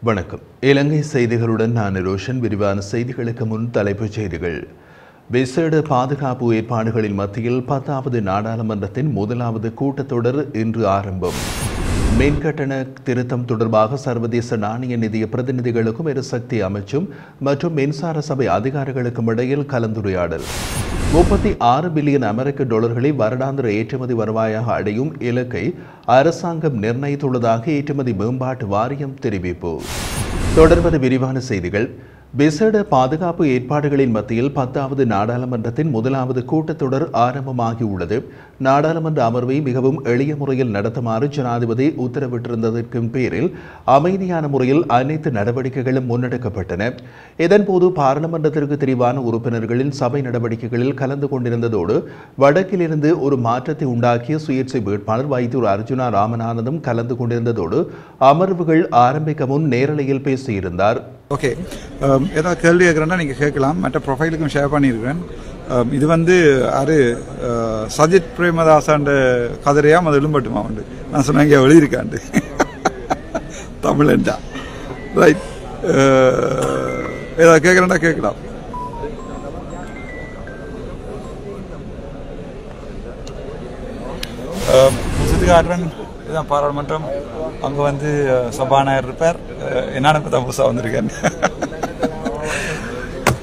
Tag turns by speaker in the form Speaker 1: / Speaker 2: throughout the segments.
Speaker 1: வணக்கம். இலங்கை செய்திகளுடன் நான் ரோஷன். விரிவான செய்திகளுக்கு முன் தலைப்புச் செய்திகள். விசேட பாதுகாப்பு ஏற்பாடுகளின் மத்தியில் 10வது நாடாளுமன்றத்தின் முதலாவது கூட்டத்தொடர் இன்று ஆரம்பம். மின்கட்டண திருத்தம் தொடர்பாக சர்வதேச நாணய நிதிய பிரதிநிதிகளுக்கும் எரிசக்தி அமைச்சும் மற்றும் மின்சார சபை அதிகாரிகளுக்கும் இடையில் கலந்துரையாடல். 36 பில்லியன் அமெரிக்க டாலர்களை வருடாந்திர ஏற்றுமதி வருவாயாக அடையும் இலக்கை அரசாங்கம் நிர்ணயித்துள்ளதாக ஏற்றுமதி மேம்பாட்டு வாரியம் தெரிவிப்பு. தொடர்வது விரிவான செய்திகள். விசேட பாதுகாப்பு ஏற்பாடுகளின் மத்தியில் 10வது நாடாளுமன்றத்தின் முதலாவது கூட்டத்தொடர் ஆரம்பமாகியுள்ளது. நாடாளுமன்ற அமர்வை மிகவும் எளிய முறையில் நடத்துமாறு ஜனாதிபதி உத்தரவிட்டிருந்ததற்கும் பேரில் அமைதியான முறையில் அனைத்து நடவடிக்கைகளும் முன்னெடுக்கப்பட்டன. இதன்போது பாராளுமன்றத்திற்கு தெரிவான உறுப்பினர்களின் சபை நடவடிக்கைகளில் கலந்து கொண்டிருந்ததோடு வடக்கிலிருந்து ஒரு மாற்றத்தை உண்டாக்கிய சுயேட்சை வேட்பாளர் வைத்தியர் அர்ஜுனா ராமநாதனும் கலந்து கொண்டிருந்ததோடு அமர்வுகள் ஆரம்பிக்க முன் நேரலையில் பேசியிருந்தார்.
Speaker 2: ஓகே, ஏதாவது கேள்வி கேட்குறேன்னா நீங்கள் கேட்கலாம். மற்ற ப்ரொஃபைலுக்கும் ஷேர் பண்ணியிருக்கிறேன். இது அது சஜித் பிரேமதாசாண்ட கதிரையாம் அது எழும்பட்டுமா உண்டு. நான் சொன்னேன் இங்கே எழுதியிருக்காண்டு தமிழண்டா. ரைட், ஏதாவது கேட்குறேன்னா கேட்கலாம். காட்டுறேன். இதுதான் பாராளுமன்றம். அங்கே சபாநாயகர் இருப்பார். என்னன்னு தான் புதுசாக வந்திருக்கேன்.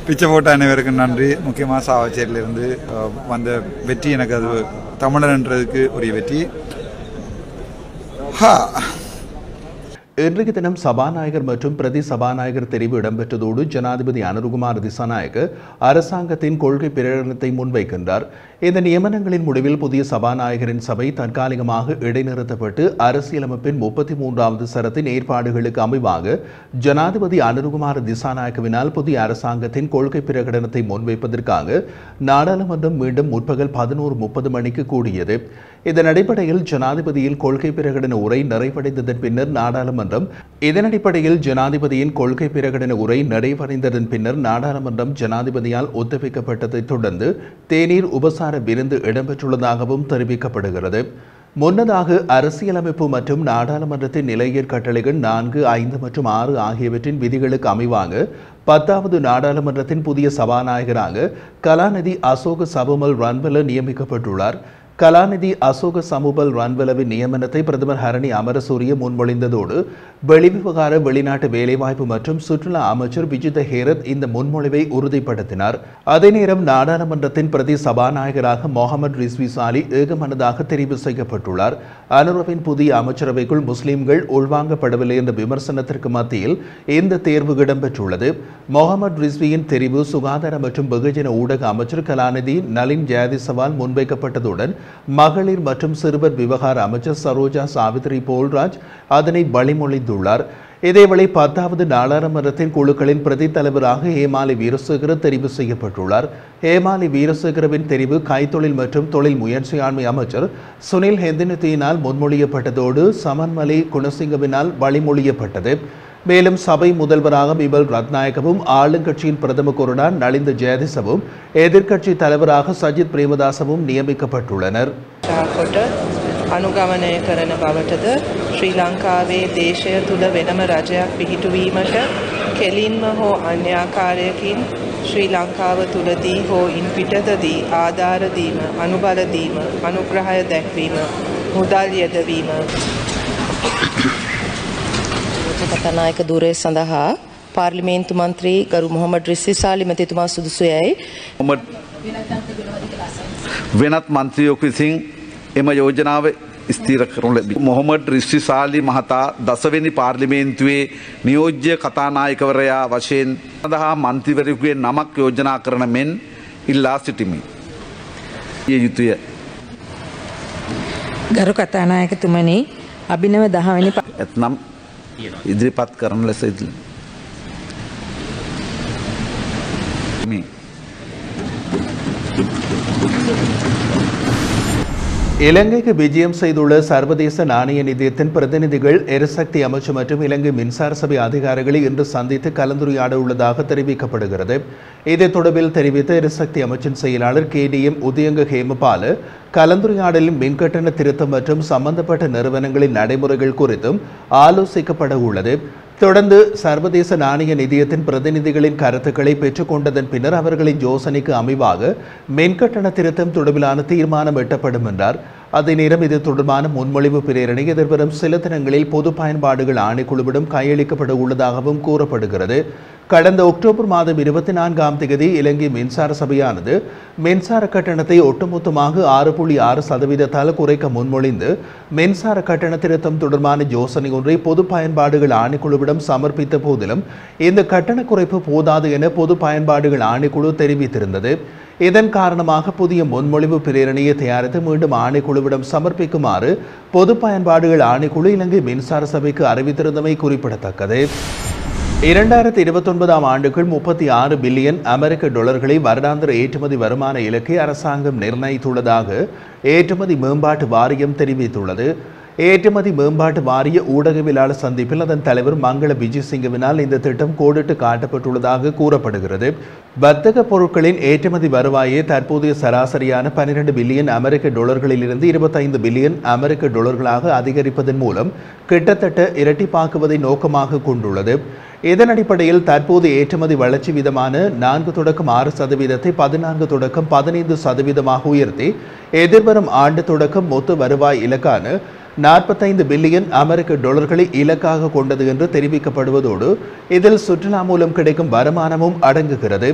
Speaker 2: பிச்சை போட்ட அனைவருக்கும் நன்றி. முக்கியமாக சாவச்சேரியிலிருந்து வந்த வெற்றி எனக்கு அது தமிழன்றதுக்கு ஒரு வெற்றி.
Speaker 1: இன்றைய தினம் சபாநாயகர் மற்றும் பிரதி சபாநாயகர் தெரிவு இடம்பெற்றதோடு ஜனாதிபதி அனுருகுமார் திசாநாயக்க அரசாங்கத்தின் கொள்கை பிரகடனத்தை முன்வைக்கின்றார். இந்த நியமனங்களின் முடிவில் புதிய சபாநாயகரின் சபை தற்காலிகமாக இடைநிறுத்தப்பட்டு அரசியலமைப்பின் 33வது சரத்தின் ஏற்பாடுகளுக்கு அமைவாக ஜனாதிபதி அனுருகுமார் திசாநாயக்கவினால் புதிய அரசாங்கத்தின் கொள்கை பிரகடனத்தை முன்வைப்பதற்காக நாடாளுமன்றம் மீண்டும் முற்பகல் 11:30 மணிக்கு கூடியது. இதன் அடிப்படையில் ஜனாதிபதியின் கொள்கை பிரகடன உரை நிறைவடைந்ததன் பின்னர் நாடாளுமன்றம் ஜனாதிபதியால் ஒத்திவைக்கப்பட்டதைத் தொடர்ந்து தேநீர் உபசார விருந்து இடம்பெற்றுள்ளதாகவும் தெரிவிக்கப்படுகிறது. முன்னதாக அரசியலமைப்பு மற்றும் நாடாளுமன்றத்தின் நிலையற் கட்டளைகள் 4, 5 மற்றும் 6 ஆகியவற்றின் விதிகளுக்கு அமைவாக 10வது நாடாளுமன்றத்தின் புதிய சபாநாயகராக கலாநிதி அசோக சபுமல் ரன்வல நியமிக்கப்பட்டுள்ளார். கலாநிதி அசோக சமுபல் ரன்வலவின் நியமனத்தை பிரதமர் ஹரணி அமரசூரிய முன்மொழிந்ததோடு வெளிவிவகார வெளிநாட்டு வேலைவாய்ப்பு மற்றும் சுற்றுலா அமைச்சர் விஜித ஹேரத் இந்த முன்மொழிவை உறுதிப்படுத்தினார். அதே நேரம் நாடாளுமன்றத்தின் பிரதி சபாநாயகராக முகமது ரிஸ்வி சாலி ஏகமனதாக தெரிவு செய்யப்பட்டுள்ளார். அனுரவின் புதிய அமைச்சரவைக்குள் முஸ்லிம்கள் உள்வாங்கப்படவில்லை என்ற விமர்சனத்திற்கு மத்தியில் இந்த தேர்வு இடம்பெற்றுள்ளது. முகமது ரிஸ்வியின் தெரிவு சுகாதார மற்றும் வெகுஜன ஊடக அமைச்சர் கலாநிதி நலின் ஜெயதிசவால் முன்வைக்கப்பட்டதுடன் மகளிர் மற்றும் சிறுவர் விவகார அமைச்சர் சரோஜா சாவித்ரி போல்ராஜ் அதனை வழிமொழிந்துள்ளார். இதேவேளை 10வது நாடாளுமன்றத்தின் குழுக்களின் பிரதி தலைவராக ஹேமாலி வீரசேகர தெரிவு செய்யப்பட்டுள்ளார். ஹேமாலி வீரசேகரவின் தெரிவு கைத்தொழில் மற்றும் தொழில் முயற்சியாண்மை அமைச்சர் சுனில் ஹெந்தினத்தினால் முன்மொழியப்பட்டதோடு சமன்மலை குணசிங்கவினால் வழிமொழியப்பட்டது. மேலும் சபை முதல்வராக பிமல் ரத்நாயகவும் ஆளுங்கட்சியின் பிரதம கொறடா நலிந்த ஜெயதிசவும் எதிர்க்கட்சி தலைவராக சஜித் பிரேமதாசவும் நியமிக்கப்பட்டுள்ளனர்.
Speaker 3: අනුගමනය කරන බවටද ශ්‍රී ලංකාවේ දේශය තුළ වෙනම රජයක් පිහිටුවීමට කෙලින්ම හෝ අන්‍යාකාරයකින් ශ්‍රී ලංකාව තුළදී හෝ ඉන් පිටතදී ආධාර දීම, අනුබල දීම, අනුග්‍රහය දැක්වීම, මුදල් යෙදවීම කතානායක ධුරය සඳහා පාර්ලිමේන්තු මන්ත්‍රී ගරු මොහමඩ් රිස්වි සාලි මැතිතුමා සුදුසුයයි
Speaker 4: වෙනත් මන්ත්‍රියෙකු විසින් එම යෝජනාව ස්ථීර කරනු ලැබී මොහමඩ් රිස්වි සාලි මහතා 10 වෙනි පාර්ලිමේන්තුවේ නියෝජ්‍ය කතානායකවරයා වශයෙන් සඳහා මන්ත්‍රීවරයෙකුගේ නමක් යෝජනා කරන මෙන් ඉල්ලා සිටිමි. යුතුය.
Speaker 5: ගරු කතානායකතුමනි, අභිනව 10 වෙනි
Speaker 4: එතනම් ඉදිරිපත් කරන ලෙස
Speaker 1: இலங்கைக்கு விஜயம் செய்துள்ள சர்வதேச நாணய நிதியத்தின் பிரதிநிதிகள் எரிசக்தி அமைச்சு மற்றும் இலங்கை மின்சார சபை அதிகாரிகளை இன்று சந்தித்து கலந்துரையாட உள்ளதாக தெரிவிக்கப்படுகிறது. இதை தொடர்பில் தெரிவித்த எரிசக்தி அமைச்சின் செயலாளர் KDM உதயங்க ஹேமபால கலந்துரையாடலில் மின்கட்டண திருத்தம் மற்றும் சம்பந்தப்பட்ட நிறுவனங்களின் நடைமுறைகள் குறித்தும் ஆலோசிக்கப்பட உள்ளது. தொடர்ந்து சர்வதேச நாணய நிதியத்தின் பிரதிநிதிகளின் கருத்துக்களை பெற்றுக்கொண்டதன் பின்னர் அவர்களின் யோசனைக்கு அமைவாக மின்கட்டண திருத்தம் தொடர்பிலான தீர்மானம் எட்டப்படும் என்றார். அதே நேரம் இது தொடர்பான முன்மொழிவு பிரேரணை எதிர்வரும் சில தினங்களில் பொது பயன்பாடுகள் ஆணைக்குழுவிடம் கையளிக்கப்பட உள்ளதாகவும் கூறப்படுகிறது. கடந்த அக்டோபர் மாதம் 24ஆம் தேதி இலங்கை மின்சார சபையானது மின்சார கட்டணத்தை ஒட்டுமொத்தமாக 6.6% குறைக்க முன்மொழிந்து மின்சார கட்டண திருத்தம் தொடர்பான யோசனை ஒன்றை பொது பயன்பாடுகள் ஆணைக்குழுவிடம் சமர்ப்பித்த போதிலும் இந்த கட்டண குறைப்பு போதாது என பொது பயன்பாடுகள் ஆணைக்குழு தெரிவித்திருந்தது. இதன் காரணமாக புதிய முன்மொழிவு பிரேரணையை தயாரித்து மீண்டும் ஆணைக்குழுவிடம் சமர்ப்பிக்குமாறு பொது பயன்பாடுகள் ஆணைக்குழு இலங்கை மின்சார சபைக்கு அறிவித்திருந்தமை குறிப்பிடத்தக்கது. 2029ஆம் ஆண்டுக்குள் 36 பில்லியன் அமெரிக்க டாலர்களை வருடாந்திர ஏற்றுமதி வருமான இலக்கை அரசாங்கம் நிர்ணயித்துள்ளதாக ஏற்றுமதி மேம்பாட்டு வாரியம் தெரிவித்துள்ளது. ஏற்றுமதி மேம்பாட்டு வாரிய ஊடகவியலாளர் சந்திப்பில் அதன் தலைவர் மங்கள விஜயசிங்கவினால் இந்த திட்டம் கோடிட்டு காட்டப்பட்டுள்ளதாக கூறப்படுகிறது. வர்த்தக பொருட்களின் ஏற்றுமதி வருவாயை தற்போதைய சராசரியான 12 பில்லியன் அமெரிக்க டாலர்களில் இருந்து 25 பில்லியன் அமெரிக்க டாலர்களாக அதிகரிப்பதன் மூலம் கிட்டத்தட்ட இரட்டிப்பாக்குவதை நோக்கமாக கொண்டுள்ளது. இதன் அடிப்படையில் தற்போது ஏற்றுமதி வளர்ச்சி வீதமான 4.6% 14.15% உயர்த்தி எதிர்வரும் ஆண்டு தொடக்கம் மொத்த வருவாய் இலக்கான 45 பில்லியன் அமெரிக்க டாலர்களை இலக்காக கொண்டது என்று தெரிவிக்கப்படுவதோடு இதில் சுற்றுலா மூலம் கிடைக்கும் வருமானமும் அடங்குகிறது.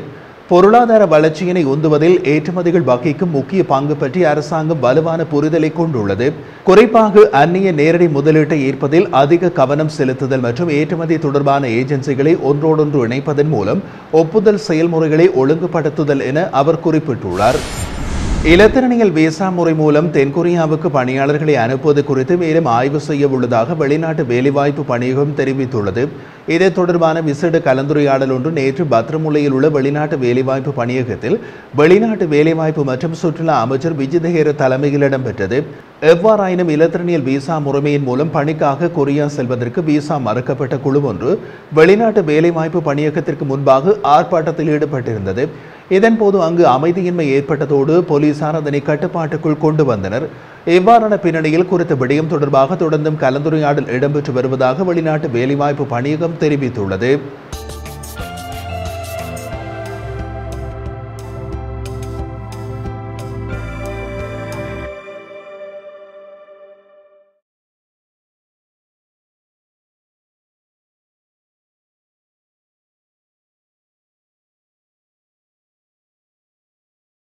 Speaker 1: பொருளாதார வளர்ச்சியினை உந்துவதில் ஏற்றுமதிகள் வகிக்கும் முக்கிய பங்கு பற்றி அரசாங்கம் வலுவான புரிதலை கொண்டுள்ளது. குறிப்பாக அந்நிய நேரடி முதலீட்டை ஈர்ப்பதில் அதிக கவனம் செலுத்துதல் மற்றும் ஏற்றுமதி தொடர்பான ஏஜென்சிகளை ஒன்றோடொன்று இணைப்பதன் மூலம் ஒப்புதல் செயல்முறைகளை ஒழுங்குபடுத்துதல் என அவர் குறிப்பிட்டுள்ளார். இலத்திரனியல் விசா முறை மூலம் தென்கொரியாவுக்கு பணியாளர்களை அனுப்புவது குறித்து மேலும் ஆய்வு செய்ய உள்ளதாக வெளிநாட்டு வேலைவாய்ப்பு பணியகம் தெரிவித்துள்ளது. இது தொடர்பான விசேட கலந்துரையாடல் ஒன்று நேற்று பத்ரமுல்லையில் உள்ள வெளிநாட்டு வேலைவாய்ப்பு பணியகத்தில் வெளிநாட்டு வேலைவாய்ப்பு மற்றும் சுற்றுலா அமைச்சர் விஜிதஹேர தலைமையில் இடம்பெற்றது. எவ்வாறாயினும் இலத்திரனியல் விசா முறைமையின் மூலம் பணிக்காக கொரியா செல்வதற்கு விசா மறுக்கப்பட்ட குழு ஒன்று வெளிநாட்டு வேலைவாய்ப்பு பணியகத்திற்கு முன்பாக ஆர்ப்பாட்டத்தில் ஈடுபட்டிருந்தது. இதன்போது அங்கு அமைதியின்மை ஏற்பட்டதோடு போலீசார் அதனை கட்டுப்பாட்டுக்குள் கொண்டு வந்தனர். இவ்வாறான பின்னணியில் குறித்த விடயம் தொடர்பாக தொடர்ந்தும் கலந்துரையாடல் இடம்பெற்று வருவதாக வெளிநாட்டு வேலைவாய்ப்பு பணியகம் தெரிவித்துள்ளது.